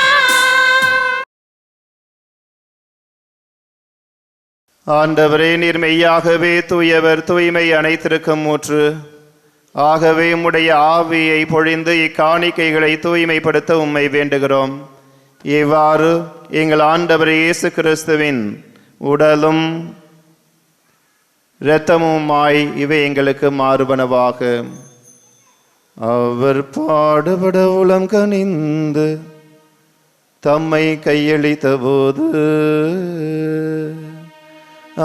ஆண்டவரே, நீர் மெய்யாகவே தூயவர், தூய்மை அனைத்திற்கும் ஊற்று. ஆகவே உம்முடைய ஆவியை பொழிந்து இக்காணிக்கைகளை தூய்மைப்படுத்த உம்மை வேண்டுகிறோம். இவ்வாறு எங்கள் ஆண்டவர் இயேசு கிறிஸ்துவின் உடலும் இரத்தமுமாய் இவை எங்களுக்கு மாறுபனவாக. அவர் பாடுபட உளம் கனிந்து தம்மை கையளித்த போது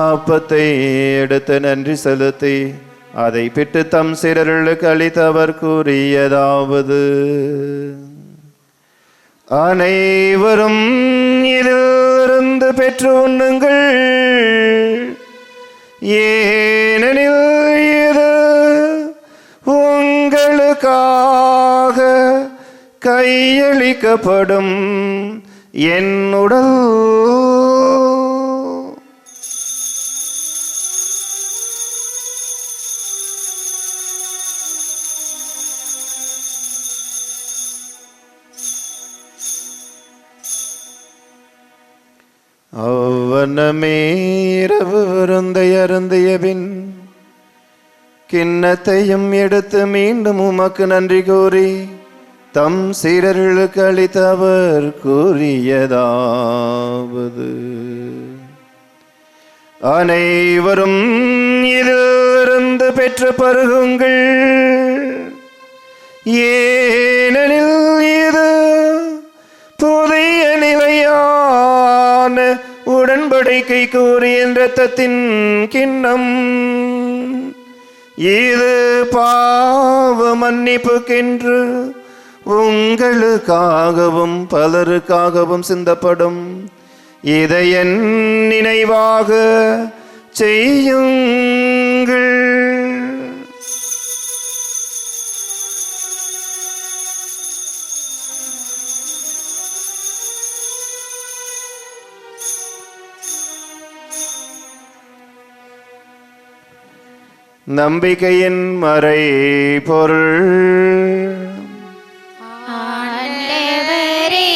அப்பத்தை எடுத்து நன்றி செலுத்தி அதை பிட்டு தம் சீடர்களுக்கு அளித்தவர் கூறியதாவது: அனைவரும் இதிலிருந்து பெற்று உண்ணுங்கள், ஏனெனில் இது உங்களுக்காக கையளிக்கப்படும் என் உடல். அவ்வனமே இரவு விருந்தை அருந்திய பின் கிண்ணத்தையும் எடுத்து மீண்டும் உமக்கு நன்றி கூறி தம் சீடர்களுக்கு அளித்த அவர் கூறியதாவது: அனைவரும் இதிலிருந்து பெற்று பருகுங்கள், ஏனெனில் இது புதிய நிலையான உடன்படிக்கை கூறிய இரத்தத்தின் கிண்ணம். இது பாவ மன்னிப்புக்கென்று உங்களுக்காகவும் பலருக்காகவும் சிந்தப்படும். இதை என் நினைவாக செய்யுங்கள். நம்பிக்கையின் மறை பொருள். ஆண்டவரே,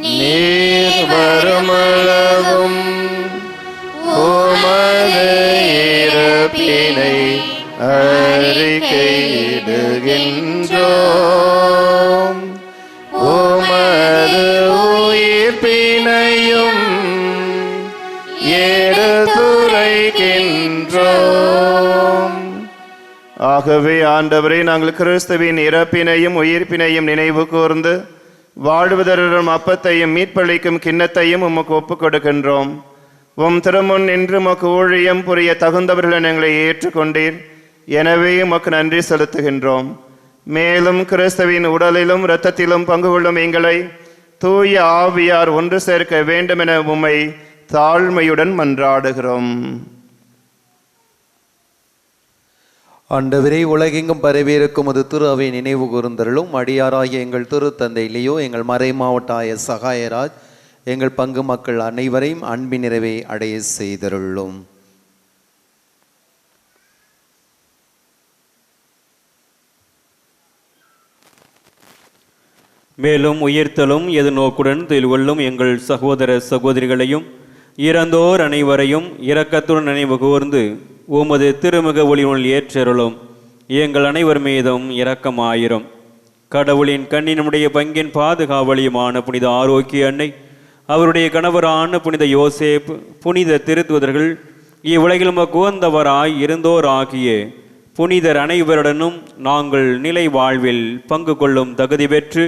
நீர் வருமளவும் அறிக்கையிடுகின்றோம். உமது உயிர்ப்பினையும் எடுத்துரைக்கின்றோம். ஆகவே ஆண்டவரே, நாங்கள் கிறிஸ்துவின் இறப்பினையும் உயிர்ப்பினையும் நினைவு கூர்ந்து வாழ்வதரும் அப்பத்தையும் மீட்பளிக்கும் கிண்ணத்தையும் உமக்கு ஒப்புக் கொடுக்கின்றோம். உம் திருமுன் நின்று உமக்கு ஊழியம் புரிய தகுந்தவர்கள் எங்களை ஏற்றுக்கொண்டீர். எனவே உமக்கு நன்றி செலுத்துகின்றோம். மேலும் கிறிஸ்துவின் உடலிலும் இரத்தத்திலும் பங்கு கொள்ளும் எங்களை தூய ஆவியார் ஒன்று சேர்க்க வேண்டும் என உம்மை தாழ்மையுடன் மன்றாடுகிறோம். ஆண்டவரே, உலகெங்கும் பரவியிருக்கும் அது திரு அவை நினைவு கூர்ந்தருளும். அடியாராகிய எங்கள் திரு தந்தை லியோ, எங்கள் மறை மாவட்ட ஆயர் சகாயராஜ், எங்கள் பங்கு மக்கள் அனைவரையும் அன்பின் நிறைவை அடைய செய்தருளும். மேலும் உயிர்த்தலும் எது நோக்குடன் தொழில் கொள்ளும் எங்கள் சகோதர சகோதரிகளையும் இறந்தோர் அனைவரையும் இரக்கத்துடன் நினைவு கூர்ந்து உமது திருமுக ஒளியுள் ஏற்றருளும். எங்கள் அனைவர் மீதும் இரக்கமாயிரும். கடவுளின் கண்ணினுடைய பங்கின் பாதுகாவலியுமான புனித ஆரோக்கிய அன்னை, அவருடைய கணவரான புனித யோசேப், புனித திருத்துவதர்கள், இவ்வுலகில் உகந்தவராய் இருந்தோர் ஆகிய புனிதர் அனைவருடனும் நாங்கள் நிலை வாழ்வில் பங்கு கொள்ளும் தகுதி பெற்று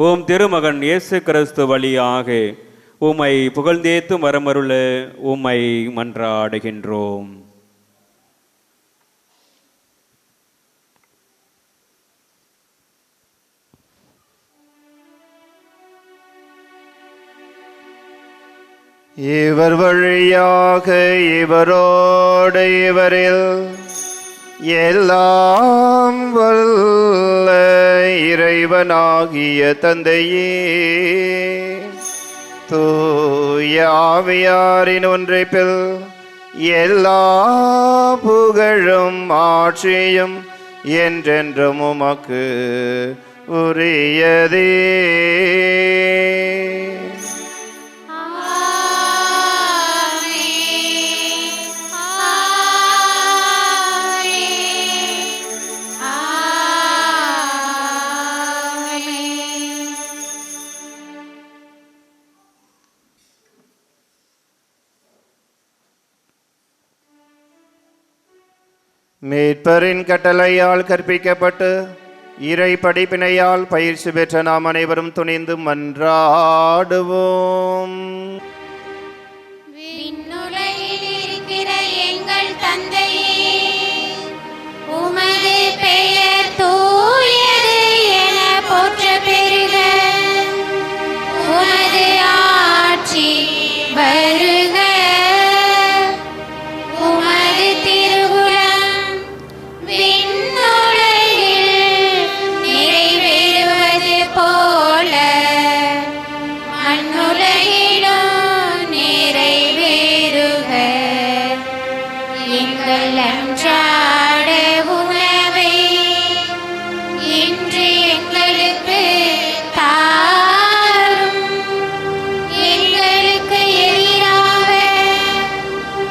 ஓம் திருமகன் இயேசு கிறிஸ்து வழியாக உம்மை புகழ்ந்தேத்தும் வரமருள உம்மை மன்றாடுகின்றோம். இவர் வழியாக இவரோடு இவரில் எல்லாம் வல்ல இறைவனாகிய தந்தையே, தூய ஆவியாரின் ஒன்றைப்பில் எல்லா புகழும் ஆட்சியும் என்றென்றும் உமக்கு உரியதே. மீட்பரின் கட்டளையால் கற்பிக்கப்பட்டு இறை படிப்பினையால் பயிற்சி பெற்ற நாம் அனைவரும் துணிந்து மன்றாடுவோம். விண்ணுலகில் இருக்கிற எங்கள் தந்தையே, உமது பெயர் தூயது என போற்ற பெறுக. உமது ஆட்சி வருக. உமது திருவுளம் விண்ணுலகில் நிறைவேறுவது போல மண்ணுலகிலும் நிறைவேறுக. எங்கள் அன்றாட உணவை இன்று எங்களுக்கு தாரும். எங்களுக்கு எதிராக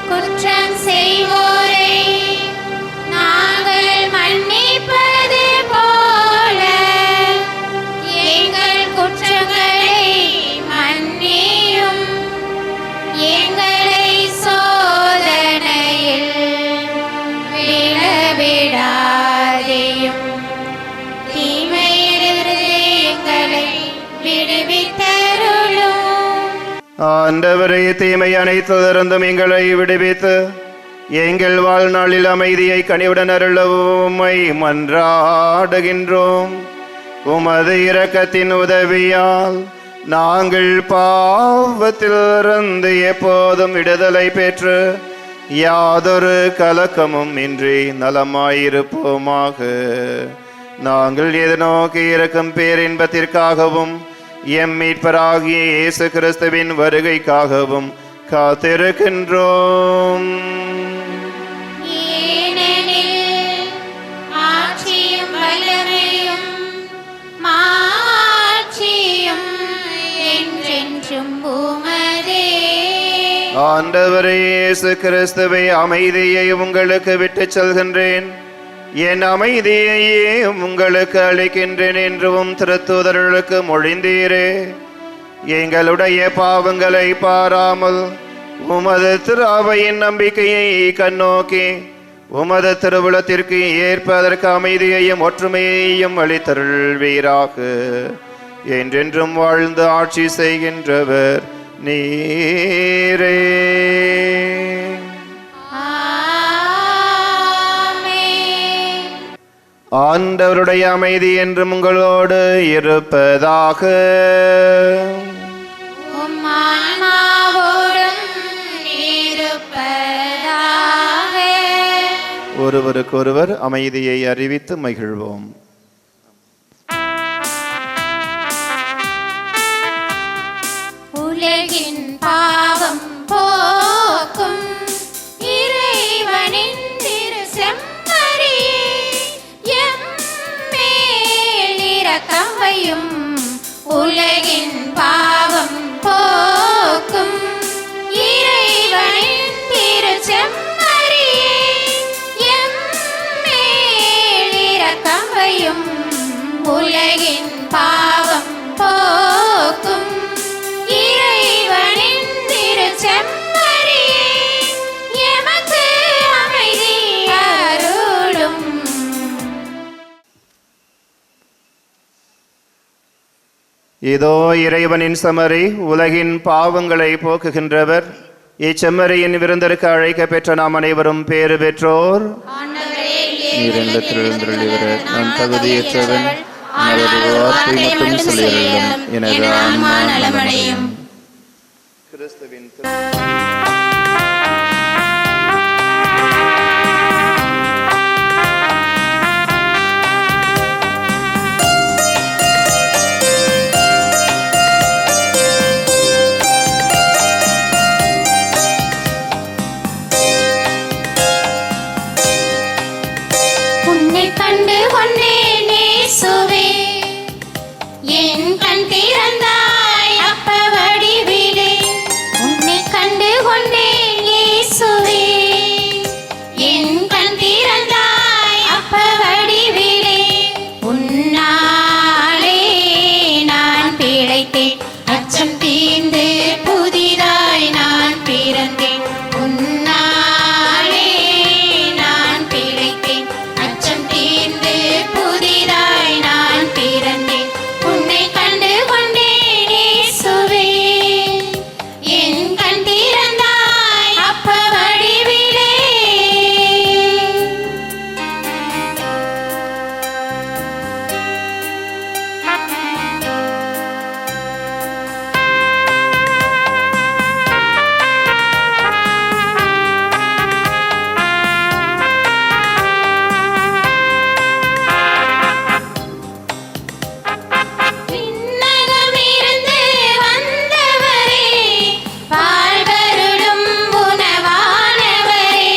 குற்றம் செய்வோரை நாங்கள் மன்னிப்பது போல எங்கள் குற்றங்களை மன்னியும். எங்களை சோதனையில் விழவிடாதேயும், தீமையிலிருந்து எங்களை விடுவித்தருளும். ஆண்டவரே, தீமை அனைத்திலிருந்தும் எங்களை விடுவித்து எங்கள் வாழ்நாளில் அமைதியை கனிவுடன் அருள உம்மை மன்றாடுகின்றோம். உமது இரக்கத்தின் உதவியால் நாங்கள் பாவத்திலிருந்து எப்போதும் விடுதலை பெற்று யாதொரு கலக்கமும் இன்றி நலமாயிருப்போமாக. நாங்கள் எதிர்நோக்கி இருக்கும் பேரின்பத்திற்காகவும் எம் மீட்பராகிய இயேசு கிறிஸ்துவின் வருகைக்காகவும் காத்திருக்கின்றோம். ஏனெனில் ஆட்சியும் வல்லமையும் மாட்சியும் என்றென்றும் உமதே. ஆண்டவரே இயேசு கிறிஸ்துவை, அமைதியை உங்களுக்கு விட்டுச் செல்கின்றேன், என் அமைதியையே உங்களுக்கு அளிக்கின்றேன் என்றும் திருத்தூதர்களுக்கு மொழிந்தீரே. எங்களுடைய பாவங்களை பாராமல் உமது திரு அவையின் நம்பிக்கையை கண்ணோக்கி உமது திருவுளத்திற்கு ஏற்பதற்கு அமைதியையும் ஒற்றுமையையும் அளித்தருள்வீராக. என்றென்றும் வாழ்ந்து ஆட்சி செய்கின்றவர் நீரே. ஆண்டவருடைய அமைதி என்றும் உங்களோடு இருப்பதாக. ஒருவருக்கொருவர் அமைதியை அறிவித்து மகிழ்வோம். உலகின் பாவம் போக்கும் இறைவனின் திரு செம்மறியே, எம்மேல் இரக்கம் வையும். உலகின் பாவம் போக்கும் இறைவனின் திரு செம்மறியே, எம்மேல் இரக்கம் வையும். உலகின் பாவம் போக்கும் இறைவனின் திரு செம்மறியே, எமக்கு அமைதி அருளும். இதோ இறைவனின் செம்மறி, உலகின் பாவங்களை போக்குகின்றவர். இச்செம்மறியின் விருந்திற்கு அழைக்க பெற்ற நாம் அனைவரும் பேறு பெற்றோர். நான் தகுதியற்றவன், அவரது வார்த்தை மட்டும் சொல்லியிருந்தோம், எனது ஆன்மா நலமடையும். கிறிஸ்துவின் உன்னை கண்டு கொண்டேன் இயேசுவே, என் கண் திறந்தாய் அப்ப வடிவிலே. உன்னை கண்டு கொண்டேன் இயேசுவே, என் கண் திறந்தாய் அப்ப வடிவிலே. உன்னாலே நான் பிழைத்தேன், அச்சம் தீர்ந்து புதிதாய் நான் பிறந்தேன். உன்னாலே நான் பிழைத்தேன், அச்சம் தீர்ந்து புதிதாய் நான் பிறந்தேன். உன்னை கண்டு கொண்டேன் இயேசுவே, என் கண் திறந்தாய் அப்ப வடிவிலே. விண்ணகமிருந்து வந்தவரே, வாழ்வருளும் உணவானவரே.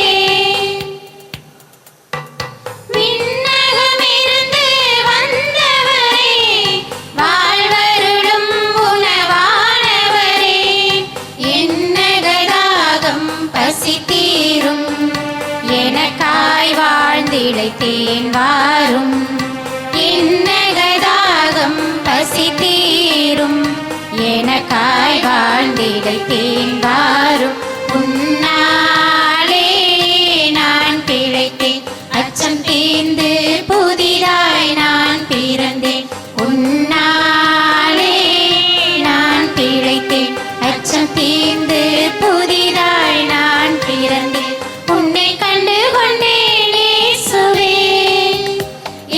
விண்ணகமிருந்து வந்தவரே, வாழ்வருளும் உணவானவரே. என்னகதாகம் பசி தீரும், எனக்காய் வாழ்ந்திழைத்தேன் வாரும். என்னகதாகம் பசி தீரும், எனக்காய் வாழ்ந்திழைத்தேன் வாரும். உன்னாலே நான் பிழைத்தேன், அச்சம் தீர்ந்து புதிதாய் நான் பிறந்தேன். உன்னாலே நான் பிழைத்தேன், அச்சம் தீர்ந்து புதிதாய் நான் பிறந்தேன். உன்னை கண்டு கொண்டேன் இயேசுவே,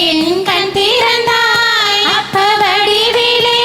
என் கண் திறந்தாய் அப்ப வடிவிலே.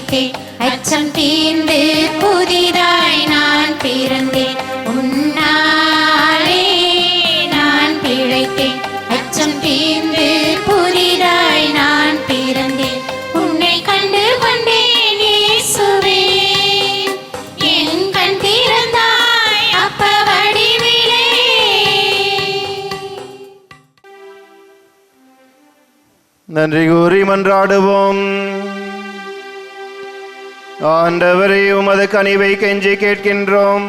பிழைத்தேன் அச்சம் தீர்ந்து புதிதாய் நான் பிறந்தேன் உன்னாலே நான் பிழைத்தேன் அச்சம் தீர்ந்து புதிதாய் நான் பிறந்தேன் உன்னை கண்டு கொண்டேன் இயேசுவே என் கண் திறந்தாய் அப்ப வடிவிலே. நன்றி கூறி மன்றாடுவோம். ஆண்டவரே, உமது கனிவை கெஞ்சி கேட்கின்றோம்.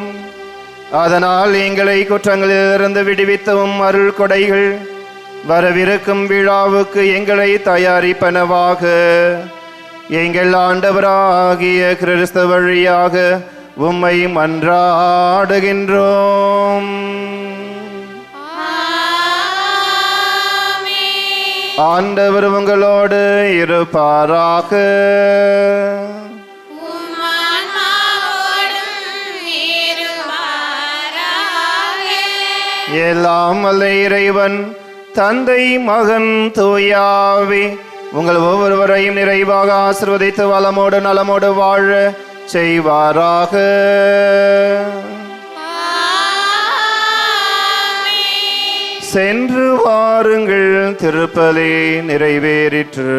அதனால் எங்களை குற்றங்களிலிருந்து விடுவித்தவும் அருள் கொடைகள் வரவிருக்கும் விழாவுக்கு எங்களை தயாரிப்பனவாக. எங்கள் ஆண்டவராகிய கிறிஸ்து வழியாக உம்மை மன்றாடுகின்றோம். ஆண்டவர் உங்களோடு இருப்பாராக. எல்லாம் வல்ல இறைவன் தந்தை மகன் தூயாவி உங்கள் ஒவ்வொருவரையும் நிறைவாக ஆசீர்வதித்து வளமோடு நலமோடு வாழ செய்வாராக. சென்று வாருங்கள், திருப்பலி நிறைவேறிற்று.